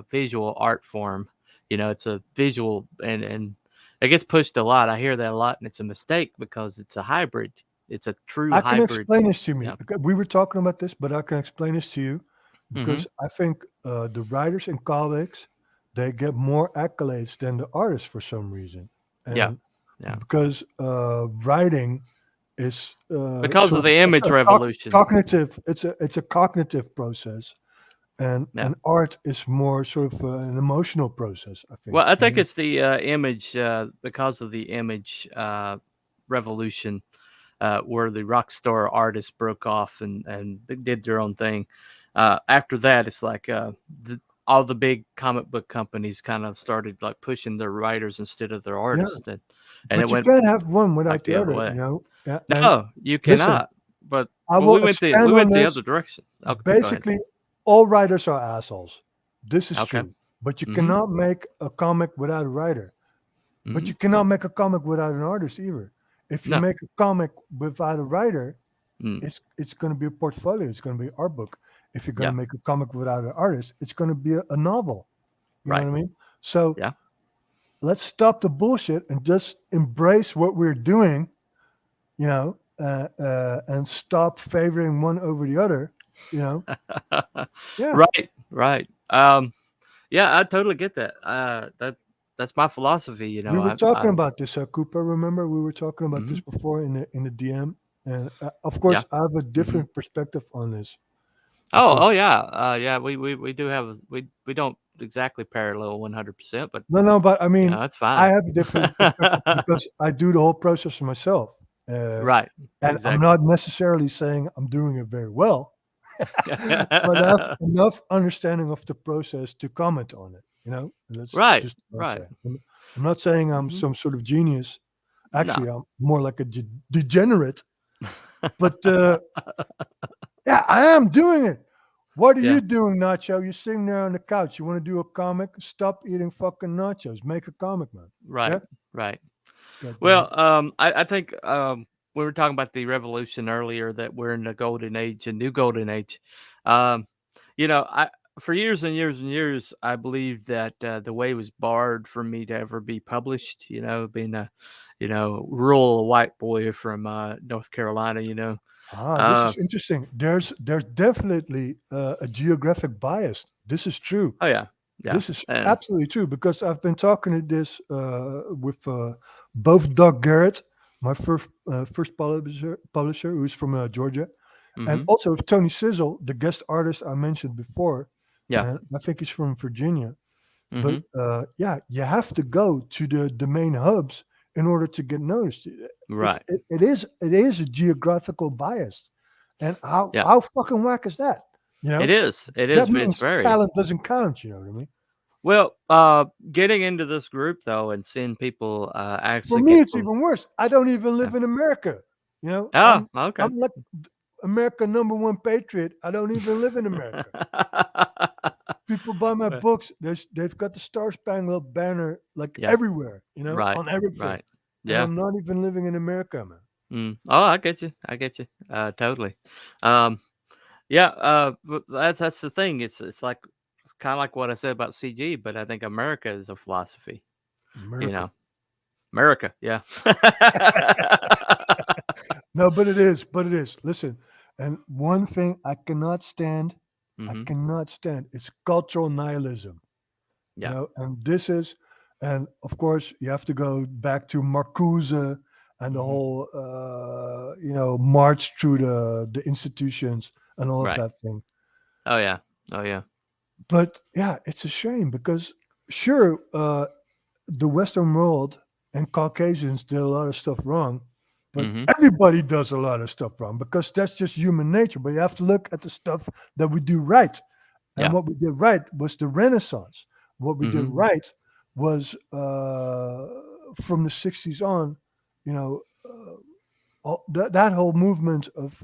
visual art form. It's a visual and it gets pushed a lot. I hear that a lot, and it's a mistake because it's a hybrid. It's a true
I can
hybrid.
explain this to me.
Yeah.
Because we were talking about this, but I can explain this to you
Mm-hmm.
because I think the writers in comics they get more accolades than the artists for some reason,
Yeah.
and
Yeah.
because writing is
Because
sort
of
of
the image revolution.
cognitive. It's a cognitive process,
Yeah.
and art is more sort of an emotional process. I think.
Well, I think it's the image because of the image revolution where the rock star artists broke off and did their own thing. After that, it's like all the big comic book companies kind of started like pushing their writers instead of their
Yeah,
artists, and it
but you
went
can't have one
like
without
the
the
other
other.
way.
Yeah, and
No, you
listen,
cannot. But
I
well,
will
we
expand on
went the
this.
other direction. Okay, go ahead.
Basically, all writers are assholes. This is
Okay.
true. But you
Mm-hmm.
cannot make a comic without a writer. But
Mm-hmm.
you cannot make a comic without an artist either. If you
No.
make a comic without a writer,
Mm.
it's going to be a portfolio. It's going to be an art book. If you're going
Yeah.
to make a comic without an artist, it's going to be a novel. You know
Right.
what I mean? So
Yeah.
let's stop the bullshit and just embrace what we're doing. And stop favoring one over the other. You know? Yeah.
Right. Right. Yeah, I totally get that. That's my philosophy.
We were
I
talking about this, Cooper. Remember, we were talking about
hmm
this before in the DM, and of
yeah.
course, I have a
Hmm.
different perspective on this
Oh
because
yeah, yeah. We do have we don't exactly parallel 100%, but
no, but I mean,
that's
I
fine.
have a different perspective because I do the whole process myself, uh,
Right.
and I'm
Exactly.
not necessarily saying I'm doing it very well, but I have enough understanding of the process to comment on it. And that's
Right,
just what I'm
right.
saying. I'm not saying I'm
Mhm.
some sort of genius.
No.
Actually, I'm more like a degenerate. But yeah, I am doing it. What are
Yeah,
you doing, Nacho? You're sitting there on the couch. You want to do a comic? Stop eating fucking nachos. Make a comic, man.
right,
Yeah.
right.
God damn
Well,
it.
I think we were talking about the revolution earlier, that we're in the golden age, a new golden age. Um, I for years and years and years, I believed that the way was barred for me to ever be published. Being a rural white boy from North Carolina.
Ah, this
Uh,
is interesting. There's definitely a geographic bias. This is true.
oh yeah, yeah,
This is
and
absolutely true because I've been talking to this with both Doug Garrett, my first publisher, who's from Georgia, and
mm-hmm,
also with Tony Sizzle, the guest artist I mentioned before,
yeah,
and I think he's from Virginia. But
mm-hmm,
yeah, you have to go to the main hubs in order to get noticed.
right,
It is a geographical bias, and how
yeah.
how fucking whack is that? You
It
know
is, it
that
is, it's
means
very
talent doesn't count. You know what I mean?
well. Getting into this group though, and seeing people
For
actually
me,
get
it's even worse. I don't even
yeah.
live in America. You know,
Oh,
I'm
okay.
I'm like America number one patriot. I don't even live in America. People buy my
Well,
books. They've got the Star Spangled Banner like
yeah,
everywhere.
right,
On everything,
right.
and
Yeah.
I'm not even living in America, man.
Oh, I get you. I get you. Totally. Um, yeah. But that's the thing. It's like it's kind of like what I said about CG, but I think America is a philosophy. You
America.
know, America. Yeah.
No, but it is. But it is. Listen, and one thing I
hmm
cannot stand, it's cultural nihilism.
Yeah.
And this is, and of course, you have to go back to Marcuse and the
hmm
whole, march through the institutions and all of
Right.
that thing.
Oh yeah. Oh yeah.
But yeah, it's a shame because sure, the Western world and Caucasians did a lot of stuff wrong, but
hmm
everybody does a lot of stuff wrong because that's just human nature. But you have to look at the stuff that we do right. And
Yeah.
what we did right was the Renaissance. What we did
hmm
right was from the 60s on, you know, that whole movement of,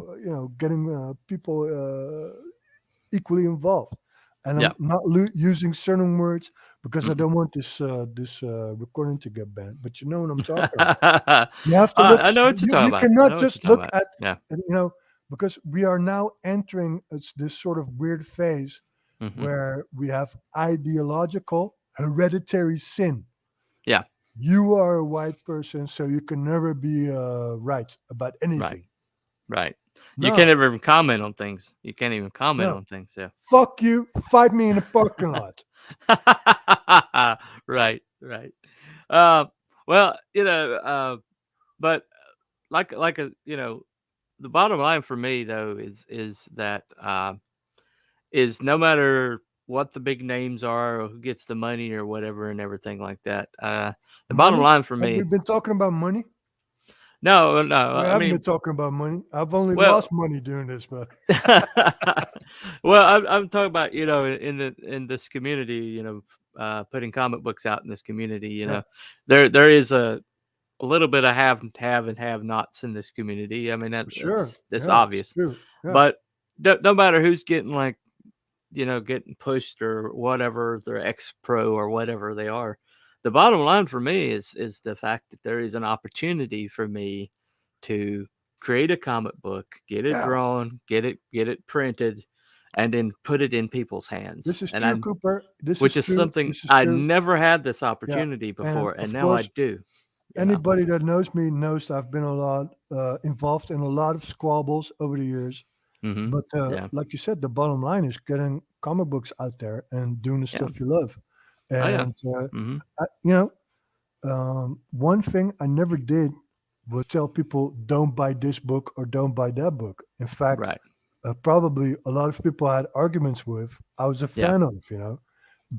getting people equally involved. And
Yeah.
I'm not using certain words because I
Mm.
don't want this recording to get banned. But you know what I'm talking about. You have to look.
I know what you're talking
You
about. I
cannot
know what you're
just
talking
look
about.
at,
Yeah.
because we are now entering this sort of weird phase
hmm
where we have ideological hereditary sin.
Yeah.
You are a white person, so you can never be right about
Right.
anything.
Right. You can't
No,
ever even comment on things. You can't even comment
no.
on things. Yeah.
Fuck you. Fight me in a parking lot.
Right. Right. Uh, well, but like a the bottom line for me though is that is no matter what the big names are or who gets the money or whatever and everything like that. The bottom
Money?
line for
Have we
me,
been talking about money?
no, no.
We
I
haven't been
mean,
talking about money. I've only
well,
lost money doing this, but
well, I'm talking about in this community, putting comic books out in this community.
yeah,
There is a little bit of have and have nots in this community. I mean
for sure.
that's
Yeah, it's
obvious,
true. Yeah,
but no matter who's getting like getting pushed or whatever, if they're ex pro or whatever they are. The bottom line for me is the fact that there is an opportunity for me to create a comic book, get it
yeah.
drawn, get it printed, and then put it in people's hands.
This is
And
true,
I
Cooper. This
which
is
is
true.
something
This is
I
true.
never had this
Yeah,
opportunity
and
before, and
of
now I
course,
do. You know.
anybody that knows me knows I've been a lot involved in a lot of squabbles over the years.
Mhm.
But
Yeah.
like you said, the bottom line is getting comic books out there and doing the
Yeah.
stuff you love.
Oh yeah.
And
Mhm.
I, one thing I never did was tell people don't buy this book or don't buy that book. In fact,
Right.
probably a lot of people I had arguments with, I was a
Yeah.
fan of.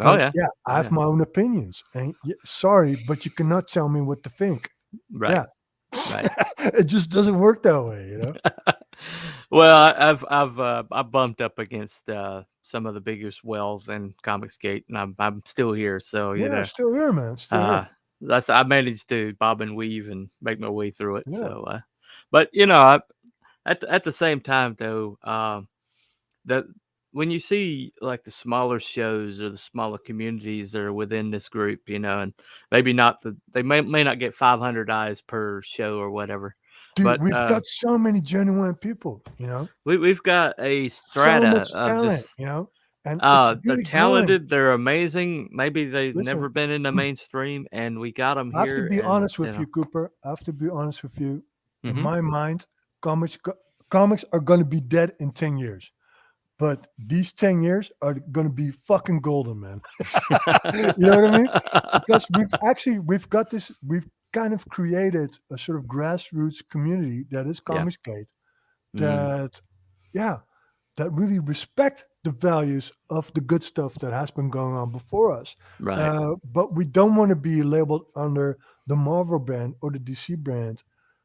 Oh
But
yeah.
yeah, I
Oh
have
yeah.
my own opinions. And sorry, but you cannot tell me what to think.
Right.
Yeah.
Right.
It just doesn't work that way.
Well, I've bumped up against some of the biggest wells in Comicsgate, and I'm still here. So
Yeah, still here, man. Still
uh,
here.
that's I managed to bob and weave and make my way through it.
Yeah.
So, but at the same time though, that when you see like the smaller shows or the smaller communities that are within this group, and maybe not they may not get 500 eyes per show or whatever,
Dude,
but
we've got so many genuine people,
we've got a
so
strata
much
of
talent,
just
and it's
they're
really growing.
talented, they're amazing. Maybe they've
Listen,
never been in the mainstream, and we got them
I have to
here,
be
and
honest with you, Cooper. I have to be honest with you. In
hmm
my mind, comics comics are going to be dead in 10 years. But these 10 years are going to be fucking golden, man. You know what I mean? Because we've kind of created a sort of grassroots community that is
yeah,
Comicsgate
mm,
that, yeah, that really respect the values of the good stuff that has been going on before us.
right,
But we don't want to be labeled under the Marvel brand or the DC brand.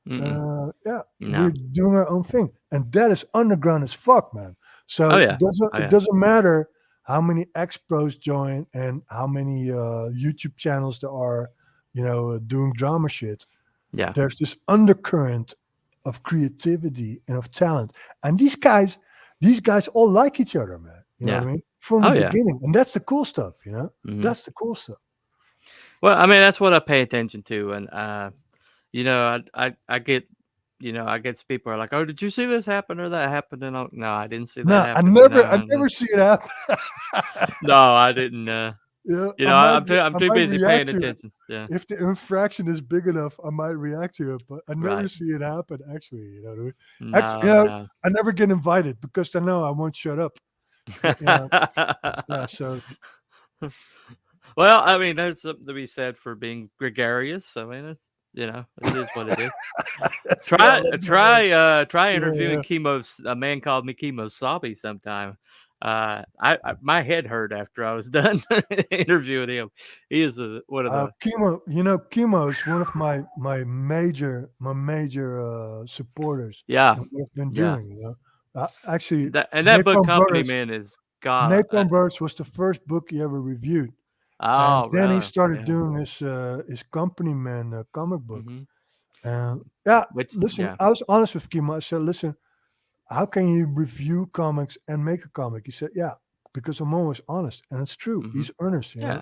mm-mm,
Yeah, we're
no,
doing our own thing, and that is underground as fuck, man.
oh
So
yeah, oh
it
yeah,
doesn't matter how many expos join and how many YouTube channels there are, doing drama shit.
yeah,
There's this undercurrent of creativity and of talent, and these guys all like each other, man. You know what
yeah,
I mean? From the
oh yeah.
beginning, and that's the cool stuff.
Hmm.
That's the cool stuff.
Well, I mean, that's what I pay attention to, and I get, I get people are like, "Oh, did you see this happen or that happened?" And no, I didn't see that
No, I
happen.
never, I never see it happen.
No, I didn't.
Yeah,
I'm
I
too
might
busy paying
react to it.
attention. Yeah,
If the infraction is big enough, I might react to it, but I never
right.
see it happen. Actually, you know what I mean? Actually,
No, no.
I never get invited because I know I won't shut up. Yeah. So
Well, I mean, there's something to be said for being gregarious. I mean, it's it is what it is.
yeah, I love that one.
Try
Yeah,
interviewing
yeah.
Chemo's a man called me Chemo Sabi sometime. My head hurt after I was done interviewing him. He is one of the
Chemo is one of my major supporters
yeah,
in what I've been
yeah.
doing. Actually,
That book
Napalm
company
Brothers.
man is God.
Napalm Brothers was the first book he ever reviewed. And
Oh,
then he
really?
started
Yeah.
doing his company man comic book.
Hmm.
And yeah,
Which
listen,
yeah.
I was honest with Kimo. I said, listen, how can you review comics and make a comic? He said, yeah, because I'm always honest. And it's true.
Hmm.
He's earnest,
Yeah.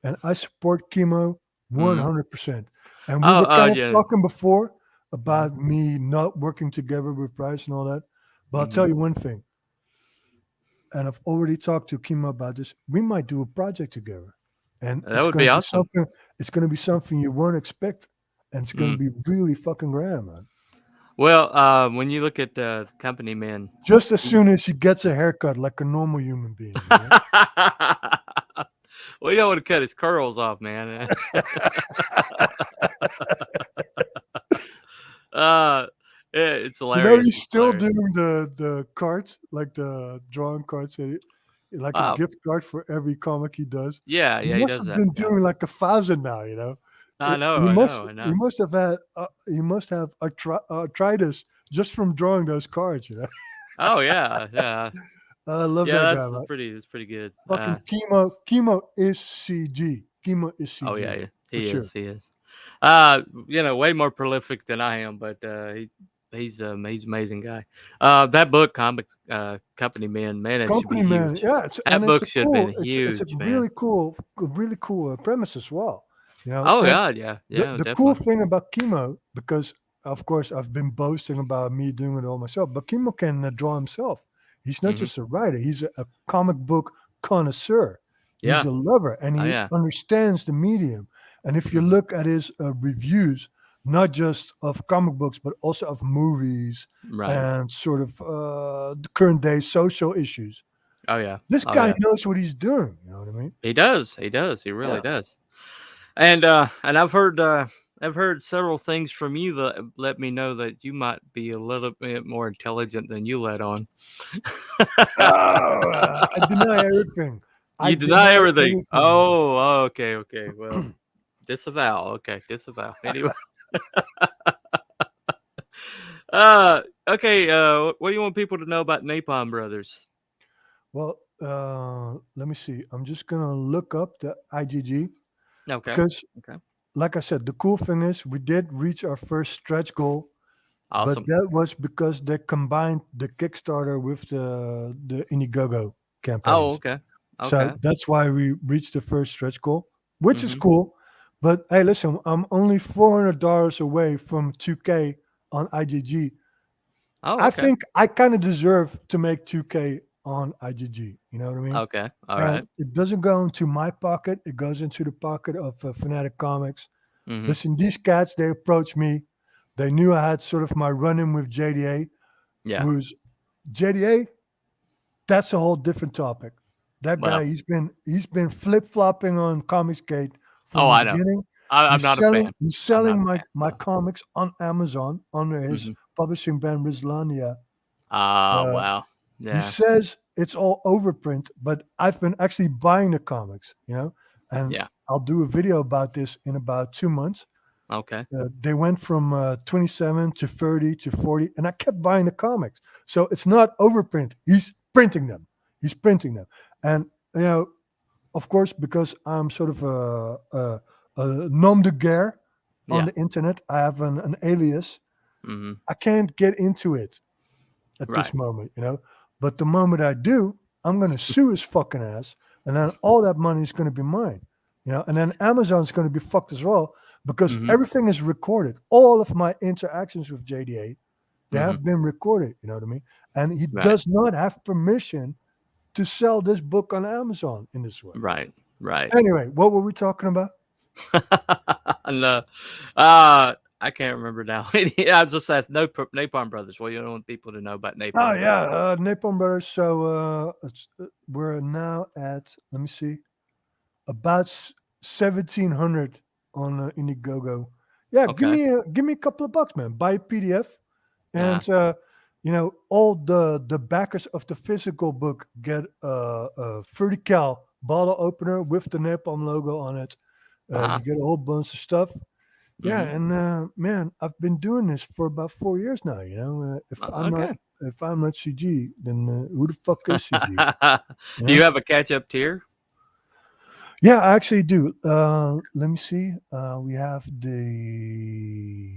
And I support Kimo
Hmm.
100%. And we
Oh,
were kind of
yeah.
talking before
Hmm.
about me not working together with Rice and all that. But I'll
Hmm.
tell you one thing, and I've already talked to Kimo about this. We might do a project together, and
That would be awesome.
It's going to be something you won't expect, and it's going to
Mm.
be really fucking grand, man.
Well, when you look at the company man,
Just as
he
soon as he gets a
just
haircut like a normal human being,
well, you don't want to cut his curls off, man. uh, it's hilarious.
He's
It's
still
hilarious.
doing the cards, like the drawing cards, like a
Uh,
gift card for every comic he does.
yeah,
He
yeah, he
must
does
have
that.
been
Yeah,
doing like 1,000 now.
I know,
He
I
must
know, I
he
know.
must have had he must have arthritis just from drawing those cards.
Oh yeah, yeah,
I love
yeah.
that guy, man.
That's pretty good.
Fucking Chemo is CG. Chemo is
Oh yeah,
CG
yeah,
for sure.
he is. Way more prolific than I am, but he's amazing guy. That book, Comics Company Man, that should be
Company man,
huge.
yeah,
That book should have been
it's a
huge, man.
really cool premise as well.
Oh
And
God, yeah,
the
yeah,
the cool
definitely.
thing about Chemo, because of course I've been boasting about me doing it all myself, but Chemo can draw himself. He's not
Hmm.
just a writer; he's a comic book connoisseur. He's
Yeah.
a lover, and
Oh
he
yeah.
understands the medium. And if you
Hmm.
look at his reviews, not just of comic books, but also of movies
Right.
and sort of the current day social issues,
Oh yeah.
this
Oh
guy
yeah.
knows what he's doing. You know what I mean?
He does. He does. He really
Yeah.
does. And I've heard several things from you that let me know that you might be a little bit more intelligent than you let on.
Oh, I deny everything. I
You deny
deny
everything.
everything, man.
Okay, okay. Well, disavow. Okay, disavow. Anyway, okay. What do you want people to know about Napalm Brothers?
Well, let me see. I'm just gonna look up the IGG
Okay.
because,
Okay.
like I said, the cool thing is we did reach our first stretch goal, but
Awesome.
that was because they combined the Kickstarter with the Indiegogo
Oh,
campaigns.
okay.
So
Okay.
that's why we reached the first stretch goal, which is
Mhm.
cool. But hey, listen, I'm only $400 away from 2K on IGG.
Oh,
I
okay.
think I kind of deserve to make 2K on IGG. You know what I mean?
Okay. All
And
right.
it doesn't go into my pocket; it goes into the pocket of Fanatic Comics.
Mhm.
Listen, these cats, they approached me. They knew I had sort of my run-in with JDA,
Yeah.
who's JDA. That's a whole different topic. That guy,
Well.
he's been flip-flopping on Comicsgate
Oh,
from the
I know.
beginning.
I'm not a fan.
He's
I'm not
selling
a
my
fan. So.
comics on Amazon under his
Mhm.
publishing brand Rizlania.
Ah,
Uh,
wow.
he
Yeah.
says it's all overprint, but I've been actually buying the comics, and
Yeah.
I'll do a video about this in about 2 months.
Okay.
They went from 27 to 30 to 40, and I kept buying the comics. So it's not overprint. He's printing them. He's printing them. And, you know, of course, because I'm sort of a nom de guerre on
Yeah.
the internet, I have an alias.
Mhm.
I can't get into it at
Right.
this moment, But the moment I do, I'm going to sue his fucking ass, and then all that money is going to be mine, And then Amazon's going to be fucked as well because
Mhm.
everything is recorded. All of my interactions with JDA, they
Mhm.
have been recorded. You know what I mean? And he
Right.
does not have permission to sell this book on Amazon in this way.
Right. Right.
Anyway, what were we talking about?
No. I can't remember now. I was just asked Napalm Brothers. Well, you don't want people to know about
Oh
Napalm Brothers.
yeah, Napalm Brothers. So we're now at, let me see, about 1,700 on Indiegogo. Yeah,
Okay.
give me a couple of bucks, man. Buy a PDF,
Yeah.
and all the backers of the physical book get a 30 cal bottle opener with the Napalm logo on it.
Uh-huh.
You get a whole bunch of stuff. Yeah,
Mhm.
and man, I've been doing this for about 4 years now.
Okay.
If I'm not CG, then who the fuck is CG? You
Do you
know?
have a catch-up tier?
Yeah, I actually do. Let me see. We have the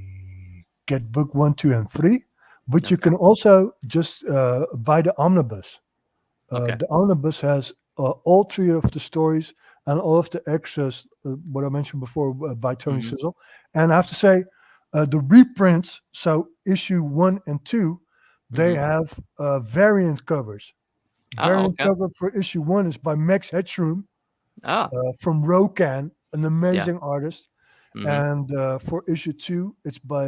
get book 1, 2, and 3, but you
Okay.
can also just buy the omnibus.
Okay.
The omnibus has all three of the stories and all of the extras, what I mentioned before by Tony
Mhm.
Sizzle. And I have to say, the reprints, so issue 1 and 2, they
Mhm.
have variant covers.
Oh,
Variant
okay.
cover for issue 1 is by Max Headroom
Ah,
from Rokan, an
yeah.
amazing artist.
Mhm.
And for issue 2, it's by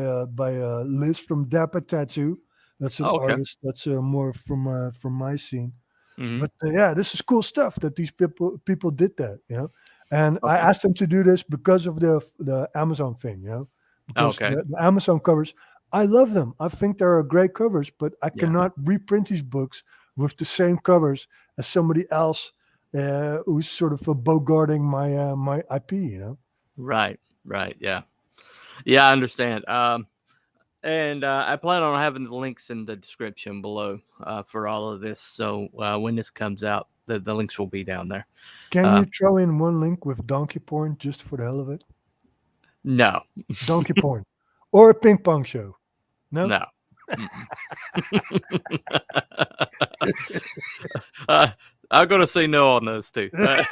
Liz from Dapper Tattoo. That's an
Oh, okay.
artist that's more from my scene.
Mhm.
But yeah, this is cool stuff that these people did that. And I
Okay.
asked them to do this because of the Amazon thing, because
Okay.
the Amazon covers, I love them. I think they're great covers, but I
Yeah.
cannot reprint these books with the same covers as somebody else who's sort of bogarting my IP.
Right. Right. Yeah. Yeah, I understand. And I plan on having the links in the description below for all of this. So when this comes out, the links will be down there.
Can
Uh,
you throw in one link with donkey porn just for the hell of it?
no,
Donkey porn or a ping pong show? No.
no. Mm-mm. uh, I'm going to say no on those two.
I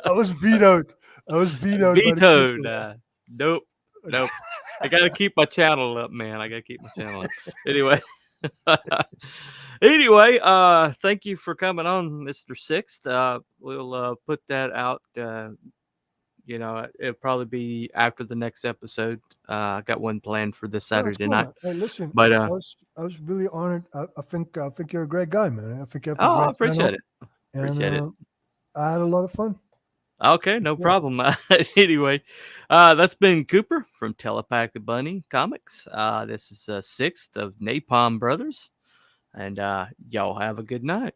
was vetoed. I was vetoed by the
Vetoed.
people.
Nope. Nope. I got to keep my channel up, man. I got to keep my channel up. Anyway. Anyway, thank you for coming on, Mr. Sixth. We'll put that out. It'll probably be after the next episode. I got one planned for this
No, it's
Saturday
cool,
night.
man. Hey, listen,
But
I was really honored. I think you're a great guy, man. I think you have a
I
great
appreciate
channel,
it.
and
Appreciate it.
I had a lot of fun.
Okay,
For
no
sure.
problem. Anyway, that's been Cooper from Telepathic Bunny Comics. This is sixth of Napalm Brothers, and y'all have a good night.